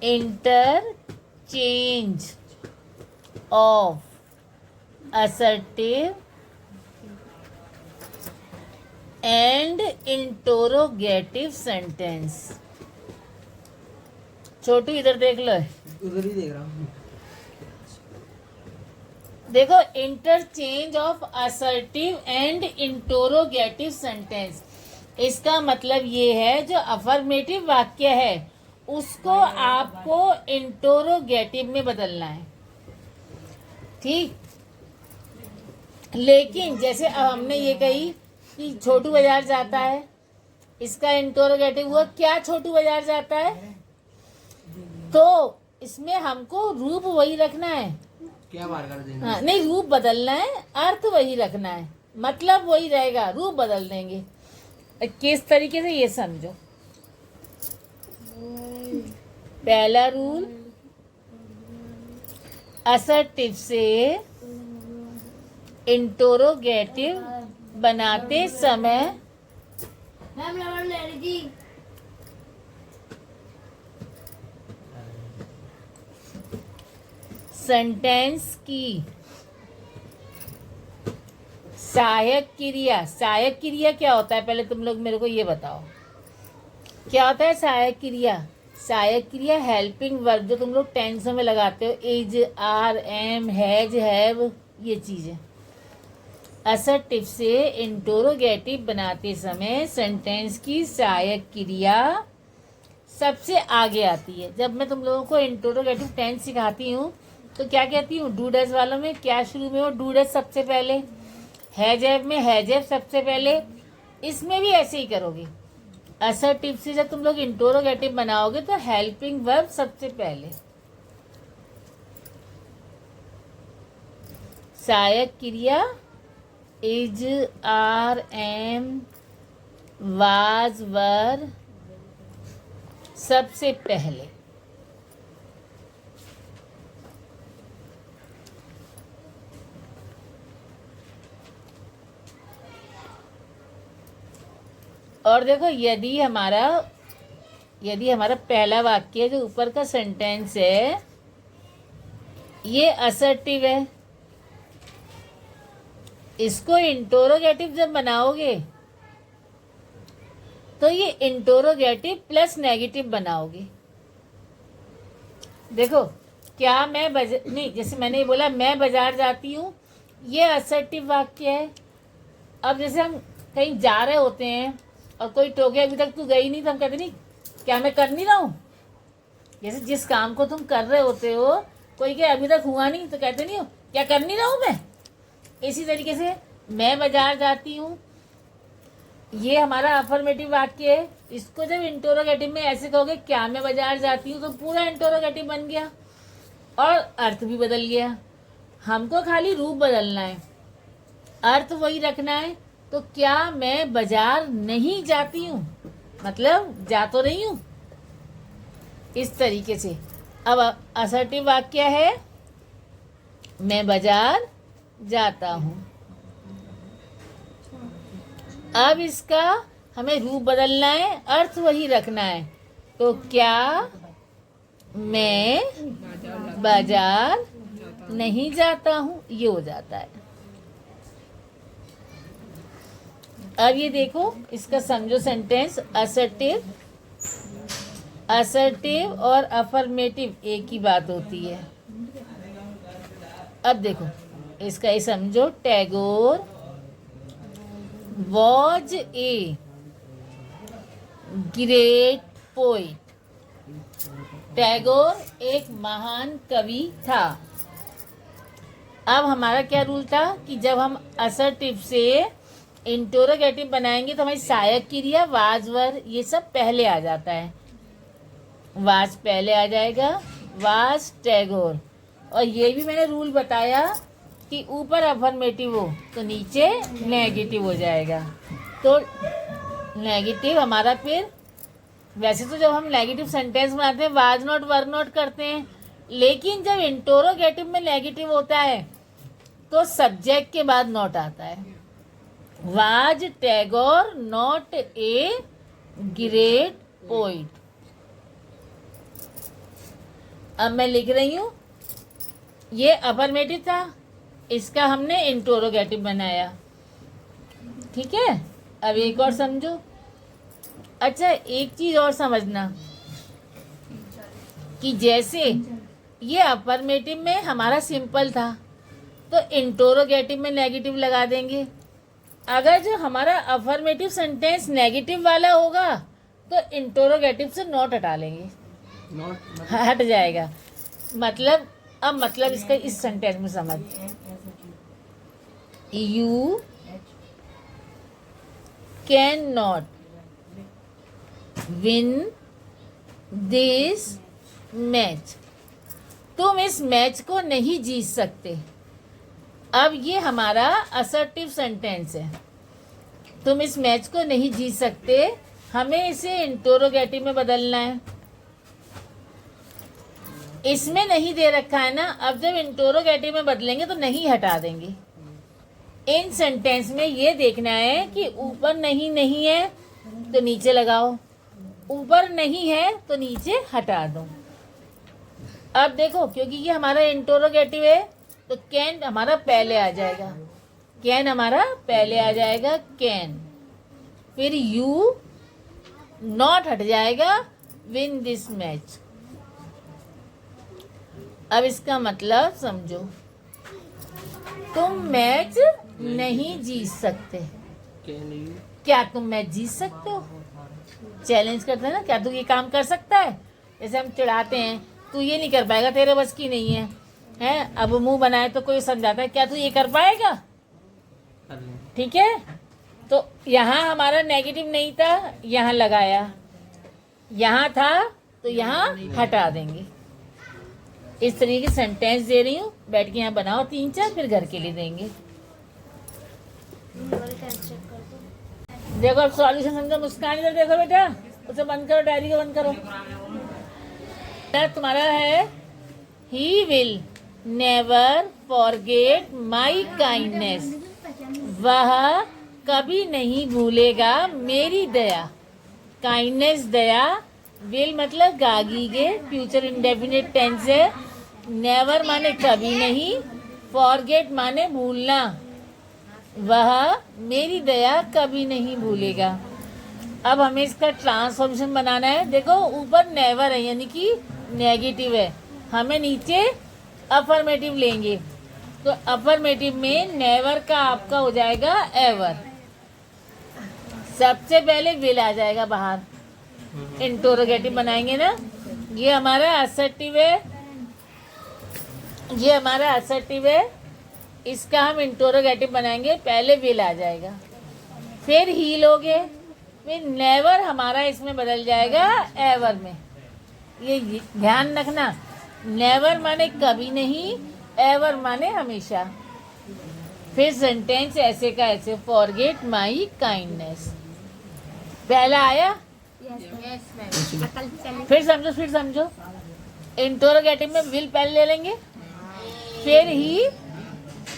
interchange of assertive and interrogative sentence। छोटू इधर देख लो, उधर ही देख रहा हूँ। देखो, interchange of assertive and interrogative sentence, इसका मतलब ये है जो अफर्मेटिव वाक्य है उसको आपको इंटरोगेटिव में बदलना है, ठीक। लेकिन जैसे अब हमने ये कही कि छोटू बाजार जाता है, इसका इंटरोगेटिव हुआ क्या छोटू बाजार जाता है, तो इसमें हमको रूप वही रखना है, क्या बार कर देंगे? हाँ, नहीं, रूप बदलना है, अर्थ वही रखना है, मतलब वही रहेगा, रूप बदल देंगे। किस तरीके से ये समझो। पहला रूल, असर्टिव से इंटरोगेटिव बनाते समय सेंटेंस की सहायक क्रिया, सहायक क्रिया क्या होता है पहले तुम लोग मेरे को ये बताओ, क्या होता है सहायक क्रिया? सहायक क्रिया हेल्पिंग वर्ब जो तुम लोग टेंसों में लगाते हो, is, are, am, has, have, ये चीजें। असर्टिव से इंटरोगेटिव बनाते समय सेंटेंस की सहायक क्रिया सबसे आगे आती है। जब मैं तुम लोगों को इंटरोगेटिव टेंस सिखाती हूँ तो क्या कहती हूँ, डू डज वालों में क्या शुरू में हो, डू डज सबसे पहले, हैज हैव में हैज हैव सबसे पहले, इसमें भी ऐसे ही करोगे। असर्टिव से जब तुम लोग इंटरोगेटिव बनाओगे तो हेल्पिंग वर्ब सबसे पहले, सहायक क्रिया इज, आर, एम, वाज, वर सबसे पहले। और देखो, यदि हमारा पहला वाक्य जो ऊपर का सेंटेंस है ये असर्टिव है, इसको इंटरोगेटिव जब बनाओगे तो ये इंटरोगेटिव प्लस नेगेटिव बनाओगे। देखो, क्या मैं नहीं, जैसे मैंने बोला मैं बाजार जाती हूँ, ये असर्टिव वाक्य है। अब जैसे हम कहीं जा रहे होते हैं और कोई टोके अभी तक तू गई नहीं, तो हम कहते नहीं क्या मैं कर नहीं रहा हूँ। जैसे जिस काम को तुम कर रहे होते हो, कोई क्या अभी तक हुआ नहीं, तो कहते नहीं हो क्या कर नहीं रहा हूँ मैं। इसी तरीके से मैं बाजार जाती हूँ, ये हमारा अफर्मेटिव वाक्य है, इसको जब इंटरोगेटिव में ऐसे कहोगे क्या मैं बाजार जाती हूँ, तो पूरा इंटरोगेटिव बन गया और अर्थ भी बदल गया। हमको खाली रूप बदलना है, अर्थ वही रखना है। तो क्या मैं बाजार नहीं जाती हूँ, मतलब जा तो रही हूँ, इस तरीके से। अब असर्टिव वाक्य है मैं बाजार जाता हूँ। अब इसका हमें रूप बदलना है, अर्थ वही रखना है। तो क्या मैं बाजार नहीं जाता हूँ, ये हो जाता है। अब ये देखो, इसका समझो सेंटेंस, असर्टिव और अफर्मेटिव एक ही बात होती है। अब देखो इसका ये समझो, Tagore was a great poet. Tagore एक महान कवि था। अब हमारा क्या रूल था कि जब हम असर्टिव से इंटरोगेटिव बनाएंगे तो हमारी सहायक क्रिया वाज, वर, ये सब पहले आ जाता है। वाज पहले आ जाएगा, वाज टैगोर। और ये भी मैंने रूल बताया कि ऊपर अफर्मेटिव हो तो नीचे नेगेटिव हो जाएगा। तो नेगेटिव हमारा फिर, वैसे तो जब हम नेगेटिव सेंटेंस बनाते हैं वाज नॉट वर नॉट करते हैं, लेकिन जब इंटरोगेटिव में नेगेटिव होता है तो सब्जेक्ट के बाद नॉट आता है। Was Tagore not a great poet. अब मैं लिख रही हूँ, ये अफर्मेटिव था, इसका हमने इंटरोगेटिव बनाया। ठीक है, अब एक और समझो। अच्छा, एक चीज और समझना कि जैसे ये अफर्मेटिव में हमारा सिंपल था तो इंटरोगेटिव में नेगेटिव लगा देंगे। अगर जो हमारा अफर्मेटिव सेंटेंस नेगेटिव वाला होगा तो इंटरोगेटिव से नॉट हटा लेंगे, नॉट हट जाएगा। मतलब अब मतलब इसका इस सेंटेंस में समझ, you can not win this match, तुम इस मैच को नहीं जीत सकते। अब ये हमारा असर्टिव सेंटेंस है, तुम इस मैच को नहीं जीत सकते, हमें इसे इंटरोगेटिव में बदलना है। इसमें नहीं दे रखा है ना, अब जब इंटरोगेटिव में बदलेंगे तो नहीं हटा देंगे। इन सेंटेंस में ये देखना है कि ऊपर नहीं नहीं है तो नीचे लगाओ, ऊपर नहीं है तो नीचे हटा दो। अब देखो, क्योंकि ये हमारा इंटरोगेटिव है तो कैन हमारा पहले आ जाएगा, कैन हमारा पहले आ जाएगा, कैन, फिर यू नॉट हट जाएगा, विन दिस मैच। अब इसका मतलब समझो, तुम मैच नहीं जीत सकते। कैन यू, क्या तुम मैच जीत सकते हो? चैलेंज करते हैं ना, क्या तू ये काम कर सकता है? जैसे हम चिढ़ाते हैं, तू ये नहीं कर पाएगा, तेरे बस की नहीं है, हैं? अब मुंह बनाए तो कोई समझाता है, क्या तू ये कर पाएगा? कर लें। ठीक है, तो यहाँ हमारा नेगेटिव नहीं था, यहाँ लगाया, यहाँ था तो यहाँ हटा देंगे। इस तरीके के सेंटेंस दे रही हूँ, बैठ के यहाँ बनाओ 3-4, फिर घर के लिए देंगे। देखो अब सॉल्यूशन समझो। मुस्कान इधर देखो बेटा, उसे बंद करो, डायरी को बंद करो। तुम्हारा है, he will never forget my kindness, वह कभी नहीं भूलेगा मेरी दया। काइंडनेस, दया, विल मतलब गागीगे, फ्यूचर इंडेफिनिट टेंस है, नेवर माने कभी नहीं, फॉरगेट माने भूलना, वह मेरी दया कभी नहीं भूलेगा। अब हमें इसका ट्रांसफॉर्मेशन बनाना है। देखो ऊपर नेवर है यानी कि नेगेटिव है, हमें नीचे अफर्मेटिव लेंगे, तो अफर्मेटिव में नेवर का आपका हो जाएगा एवर। सबसे पहले विल आ जाएगा बाहर, इंटरोगेटिव बनाएंगे ना, ये हमारा असर्टिव है, ये हमारा असर्टिव है, इसका हम इंटरोगेटिव बनाएंगे, पहले विल आ जाएगा, फिर ही लोगे, फिर नेवर हमारा इसमें बदल जाएगा एवर में। ये ध्यान रखना, नेवर माने कभी नहीं, एवर माने हमेशा। फिर सेंटेंस ऐसे का ऐसे, फॉरगेट माई काइंडनेस, पहला आया, फिर समझो, इंटरोगेटिव में विल पहले ले लेंगे, फिर ही,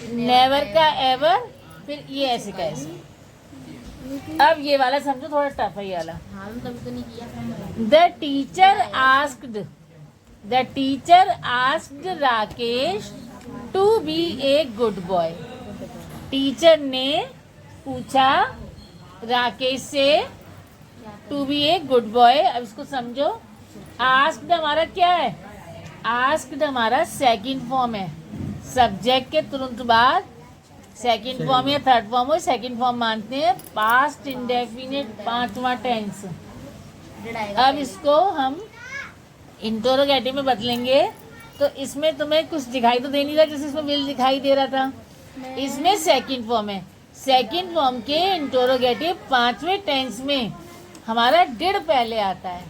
नेवर का एवर, फिर ये ऐसे का ऐसे। अब ये वाला समझो, थोड़ा टफ है ये वाला। The teacher asked Rakesh to be a good boy. Teacher ने पूछा राकेश से to be a good boy. अब इसको समझो, आस्क्ड हमारा क्या है? आस्क्ड हमारा सेकंड फॉर्म है, सब्जेक्ट के तुरंत बाद सेकंड फॉर्म या थर्ड फॉर्म हो, सेकंड फॉर्म मानते हैं, पास्ट इंडेफिनिट पांचवा टेंस। अब इसको हम इंटरोगेटिव में बदलेंगे, तो इसमें तुम्हें कुछ दिखाई तो दे नहीं रहा, जैसे इसमें विल दिखाई दे रहा था, इसमें सेकंड फॉर्म है। सेकंड फॉर्म के इंटरोगेटिव पांचवें टेंस में हमारा डिड पहले आता है,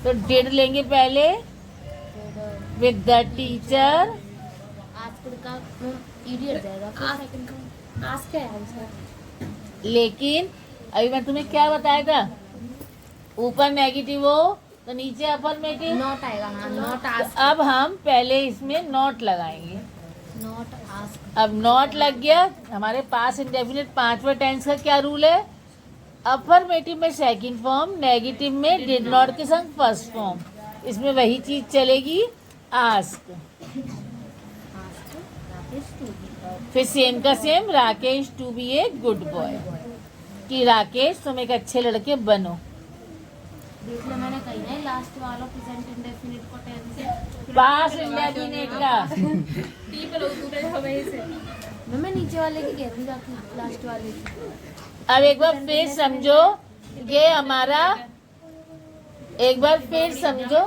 तो डिड लेंगे पहले, विद द टीचर, लेकिन अभी मैं तुम्हें क्या बताया था, ऊपर नेगेटिव हो तो नीचे अफर्मेटिव नॉट आएगा। हाँ, नॉट आस्क। तो अब हम पहले इसमें नॉट लगाएंगे, नॉट आस्क। अब नॉट लग गया। हमारे पास इंडेफिनिट पांचवें टेंस का क्या रूल है? अफर्मेटिव में सेकंड फॉर्म, नेगेटिव में डिड नॉट के संग फर्स्ट फॉर्म। इसमें वही चीज चलेगी, ask, Ask Rakesh to be फिर सेम का same, Rakesh to be a good boy, कि राकेश तुम एक अच्छे लड़के बनो। देख लो मैंने कही ना लास्ट वाला प्रेजेंट इंडेफिनिट को टेंस से पास इंडेफिनिट का मैं नीचे वाले की कह रही जाती लास्ट वाले की। अब एक बार फिर समझो, ये हमारा, एक बार फिर समझो,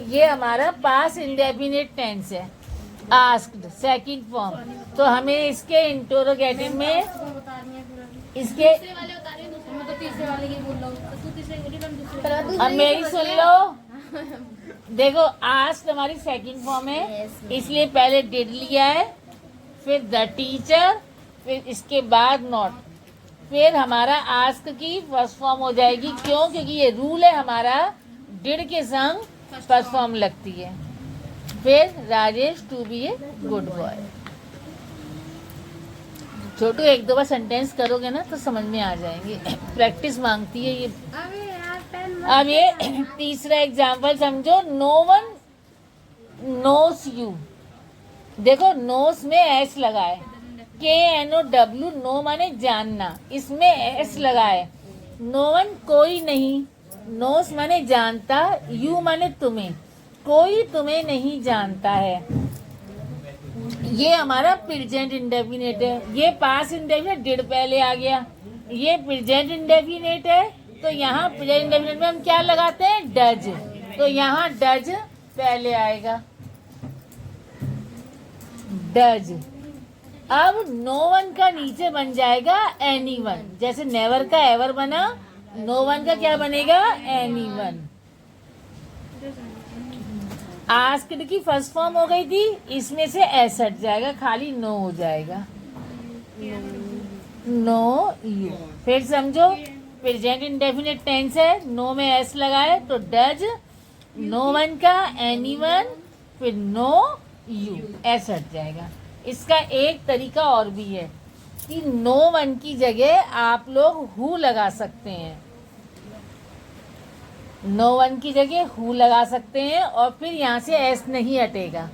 ये हमारा पास इंडेफिनिट टेंस है, आस्क्ड सेकंड फॉर्म। तो हमें इसके इंटरोगेटिव में बता रही है पूरा इसके, वाले बता रही हूँ मैं तो तीसरे वाले की बोल रहा हूँ तू तीसरे की बोली मैं दूसरे अब मेरी सुन लो, देखो आस्क्ड हमारी सेकंड फॉर्म है, इसलिए पहले डिड लिया है, फिर द टीचर, फिर इसके बाद नॉट, फिर हमारा आस्क की फर्स्ट फॉर्म हो जाएगी। क्यों? क्योंकि ये रूल है हमारा, डिड के संग फर्स्ट फॉर्म लगती है। फिर Rajesh to be a good boy. Chhotu एक दो बार सेंटेंस करोगे ना तो समझ में आ जाएंगे, प्रैक्टिस मांगती है ये। अबे यार पेन अब ये तीसरा एग्जाम्पल समझो, नो वन नोस यू। देखो नोस में एस लगा है, KNOW, नो माने जानना, इसमें एस लगा है। नो वन कोई नहीं, नोस माने जानता, यू माने तुम्हें, कोई तुम्हें नहीं जानता है। ये हमारा प्रेजेंट इंडेफिनिट है, ये पास इंडेफिनिट डिड पहले आ गया, ये प्रेजेंट इंडेफिनिट है। तो यहाँ प्रेजेंट इंडेफिनिट में हम क्या लगाते हैं? डज। तो यहाँ डज पहले आएगा, डज। अब नो वन का नीचे बन जाएगा एनी वन, जैसे नेवर का एवर बना, नो वन का क्या बनेगा? Any one. आस्क्ड की फर्स्ट फॉर्म हो गई थी, इसमें से एस हट जाएगा, खाली नो हो जाएगा, नो यू। फिर समझो, प्रेजेंट इंडेफिनिट टेंस है, नो में एस लगा है तो डज, नो वन का एनी वन, फिर नो यू, एस हट जाएगा। इसका एक तरीका और भी है कि नो वन की जगह आप लोग हु लगा सकते हैं, नो वन की जगह हु लगा सकते हैं, और फिर यहाँ से एस नहीं हटेगा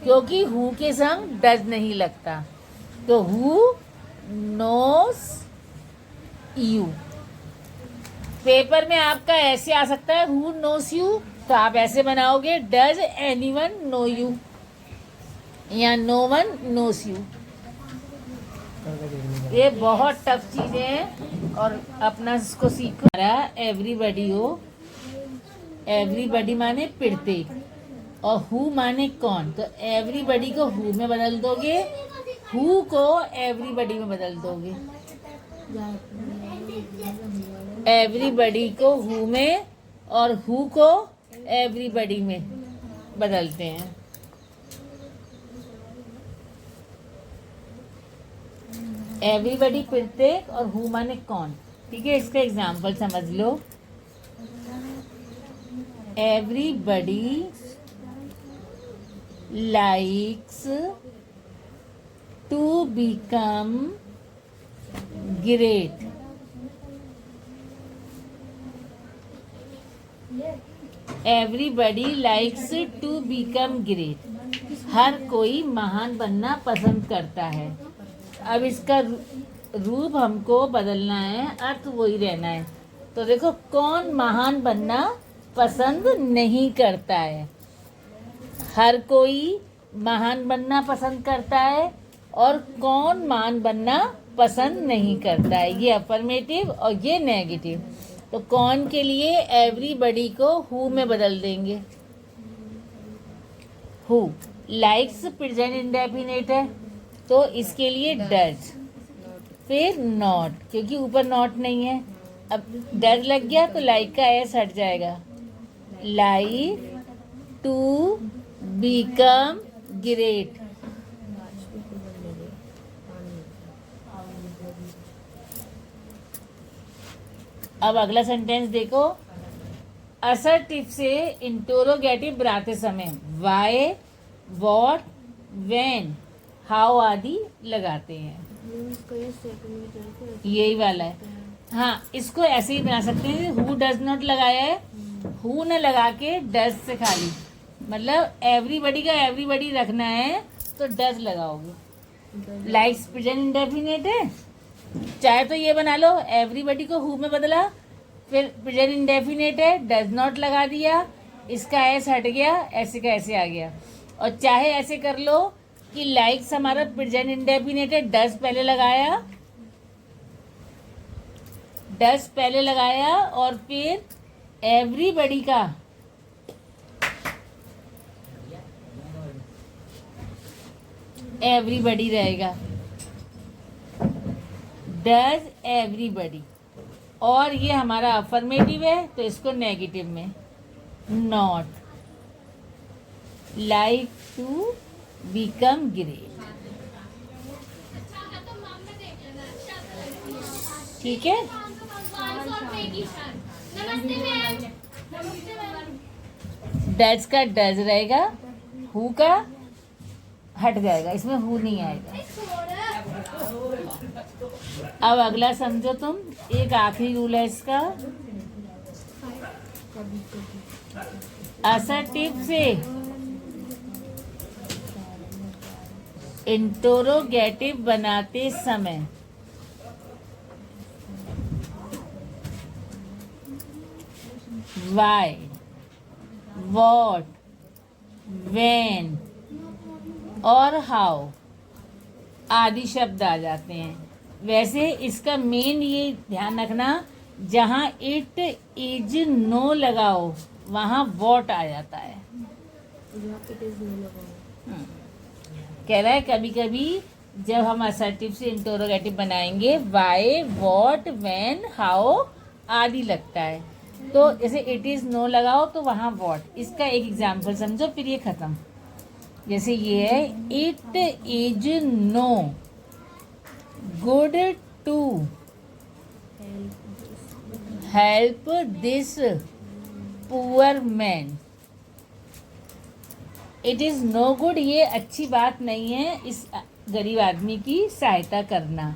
क्योंकि हु के संग डज नहीं लगता। तो हु नोस यू। पेपर में आपका ऐसे आ सकता है, हु नोस यू, तो आप ऐसे बनाओगे, डज एनीवन नो यू, या नो वन नोस यू। ये बहुत टफ चीजें हैं और अपना इसको सीखो। एवरीबडी हो, एवरीबडी माने प्रत्येक, और हु माने कौन, तो एवरीबडी को हु में बदल दोगे, हु को एवरीबडी में बदल दोगे। एवरीबडी को हु में और हु को एवरीबडी में बदलते हैं। एवरीबडी प्रत्येक और हु माने कौन। ठीक है, इसका एग्जाम्पल समझ लो। Everybody likes to become great. Everybody likes to become great. हर कोई महान बनना पसंद करता है। अब इसका रूप हमको बदलना है, अर्थ वही रहना है। तो देखो, कौन महान बनना पसंद नहीं करता है? हर कोई महान बनना पसंद करता है, और कौन महान बनना पसंद नहीं करता है। ये अफर्मेटिव और ये नेगेटिव। तो कौन के लिए एवरीबडी को हु में बदल देंगे, हु। लाइक्स प्रेजेंट इंडेफिनिट है तो इसके लिए डज, फिर नॉट, क्योंकि ऊपर नॉट नहीं है। अब डज लग गया तो लाइक का एस हट जाएगा, लाइक टू बिकम ग्रेट। अब अगला सेंटेंस देखो। असर्टिव से इंटरोगेटिव बनाते समय वाई, व्हाट, व्हेन, हाउ आदि लगाते हैं। यही वाला है। हाँ, इसको ऐसे ही बना सकते हैं। हु डज नॉट लगाया है, हु न लगा के डज से खाली मतलब एवरीबडी का एवरीबडी रखना है तो डज लगाओगे। लाइक्स प्रेजेंट इंडेफिनेट है, चाहे तो ये बना लो एवरीबडी को हु में बदला, फिर प्रेजेंट इंडेफिनेट है डज नॉट लगा दिया, इसका एस हट गया, ऐसे का ऐसे आ गया। और चाहे ऐसे कर लो कि लाइक्स हमारा प्रेजेंट इंडेफिनेट है, डज पहले लगाया, डज पहले लगाया और फिर एवरीबडी का एवरीबडी रहेगा, डज एवरीबडी। और ये हमारा अफर्मेटिव है तो इसको नेगेटिव में not like to become great. ठीक है, डज का डज रहेगा, हु का हट जाएगा, इसमें हु नहीं आएगा। अब अगला समझो तुम, एक आखिरी रूल है इसका। असर्टिव से इंटरोगेटिव बनाते समय वाई, वॉट, व्हेन और हाउ आदि शब्द आ जाते हैं। वैसे इसका मेन ये ध्यान रखना, जहाँ इट इज नो लगाओ वहाँ वॉट आ जाता है। कह रहा है कभी कभी जब हम असर्टिव से इंटरोगेटिव बनाएंगे वाई, वॉट, व्हेन, हाउ आदि लगता है, तो जैसे इट इज नो लगाओ तो वहाँ वॉट। इसका एक एग्जाम्पल समझो फिर ये खत्म। जैसे ये है it is no good to help this poor man. It is no good, ये अच्छी बात नहीं है इस गरीब आदमी की सहायता करना।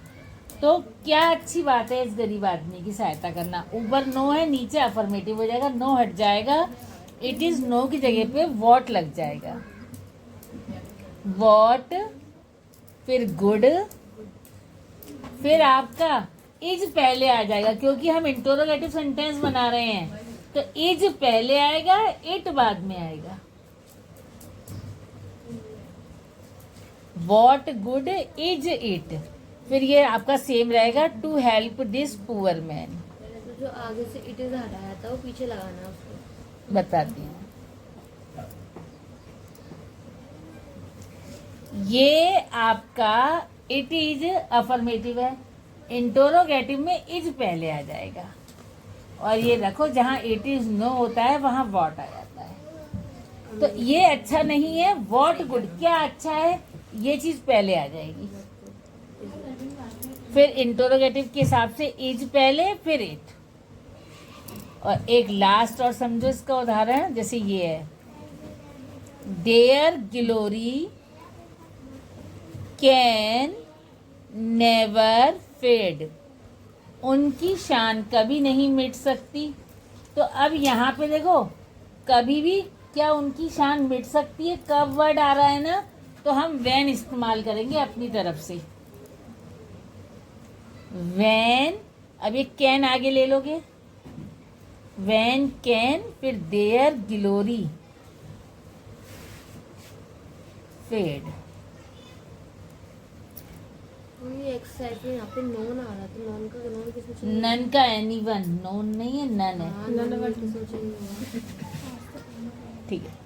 तो क्या अच्छी बात है इस गरीब आदमी की सहायता करना? ऊपर नो है, नीचे अफर्मेटिव हो जाएगा, नो हट जाएगा, इट इज नो की जगह पे वॉट लग जाएगा। वॉट, फिर गुड, फिर आपका इज पहले आ जाएगा क्योंकि हम इंटरोगेटिव सेंटेंस बना रहे हैं, तो इज पहले आएगा, इट बाद में आएगा। वॉट, गुड, इज, इट, फिर ये आपका सेम रहेगा to help this poor man. तो जो आगे से इट इज हटाया था वो पीछे लगाना है उसको। बताती हूँ, ये आपका इट इज अफर्मेटिव है, इंटरोगेटिव में इज पहले आ जाएगा, और ये रखो जहाँ इट इज नो होता है वहाँ वॉट आ जाता है। तो ये अच्छा नहीं है, वॉट गुड, क्या अच्छा है ये चीज पहले आ जाएगी, फिर इंटरोगेटिव के हिसाब से इज पहले, फिर इट। और एक लास्ट और समझो इसका उदाहरण, जैसे ये है their glory can never fade, उनकी शान कभी नहीं मिट सकती। तो अब यहाँ पे देखो, कभी भी क्या उनकी शान मिट सकती है? कब वर्ड आ रहा है ना, तो हम वैन इस्तेमाल करेंगे अपनी तरफ से। वैन, अब ये कैन आगे ले लोगे, वैन कैन, फिर देयर ग्लोरी फेड। ये एक्सरसाइज में यहाँ पे नॉन आ रहा, तो नॉन का नॉन किसमें चाहिए? नन का एनीवन, नॉन नहीं है, नन है। नॉन वर्ड किसमें चाहिए? ठीक है।